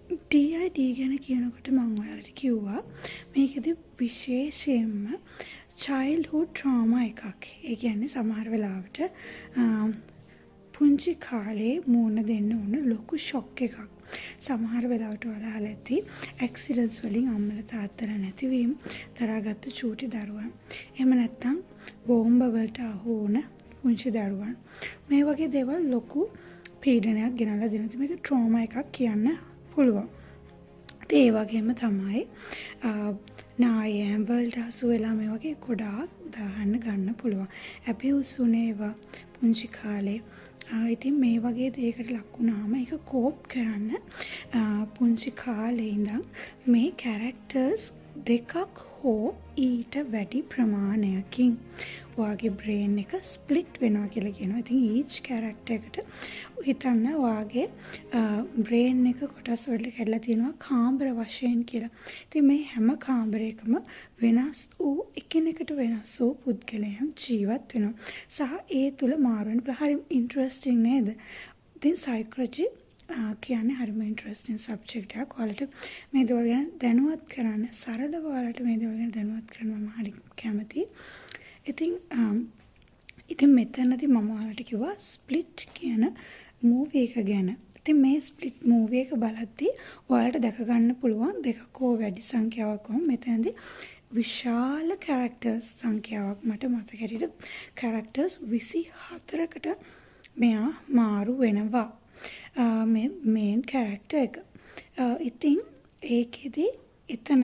DID ගැන කියනකොට මම ඔයාලට කිව්වා මේකෙදි විශේෂයෙන්ම childhood trauma එකක්. ඒ කියන්නේ සමහර වෙලාවට පුංචි කාලේ මුණ දෙන්න ඕන ලොකු ෂොක් එකක්. සමහර වෙලාවට ඔයාලා අහලා ඇති ඇක්සිඩන්ට්ස් වලින් අම්මලා තාත්තලා නැතිවීම දරාගත්තු චූටි දරුවන්. එහෙම නැත්නම් බෝම්බ වලට අහු වුණ පුංචි දරුවන්. මේ වගේ දේවල් ලොකු පීඩනයක් ගෙනල්ලා දෙනවා. මේක ට්‍රෝමා එකක් කියන්න පුළුවන්. ඒ වගේම තමයි නායම් වලට හසු වෙලා මේ වගේ ගොඩාක් උදාහරණ ගන්න පුළුවන්. ඇබියුස් වුණේවා පුංචි කාලේ. ඉතින් මේ වගේ දෙයකට ලක් වුණාම ඒක කෝප් කරන්න පුංචි කාලේ ඉඳන් මේ කැරක්ටර්ස් දෙකක් හෝ ඊට වැඩි ප්‍රමාණයකින් ඔයාගේ බ්‍රේන් එක ස්ප්ලිට් වෙනවා කියලා කියනවා. ඉතින් each character එකට හිතන්න ඔයාගේ බ්‍රේන් එක කොටස් වලට කැඩලා තියෙනවා කාමර වශයෙන් කියලා. ඉතින් මේ හැම කාමරයකම වෙනස් වූ එකිනෙකට වෙනස් වූ පුද්ගලයන් ජීවත් වෙනවා. සහ ඒ තුල මාරු වෙන හරි ඉන්ටරෙස්ටිං නේද? ඉතින් සයිකොලොජි කියන්නේ හරිම ඉන්ටරෙස්ටිං සබ්ජෙක්ට් එකක්. ඔයාලට මේ දේවල් ගැන දැනුවත් කරන්න සරලව ඔයාලට මේ දේවල් ගැන දැනුවත් කරන්න මම හරි කැමතියි. ඉතින් මෙතනදී මම ඔයාලට කිව්වා ස්ප්ලිට් කියන මූවි එක ගැන. ඉතින් මේ ස්ප්ලිට් මූවි එක බලද්දී ඔයාලට දැක ගන්න පුළුවන් දෙකක හෝ වැඩි සංඛ්‍යාවක් වම් මෙතනදී විශාල කැරක්ටර්ස් සංඛ්‍යාවක් මට මතක හැටියට කැරක්ටර්ස් 24කට මෙයා මාරු වෙනවා. මේ මේන් කැරක්ටර් එක. ඉතින් ඒකෙදි එතන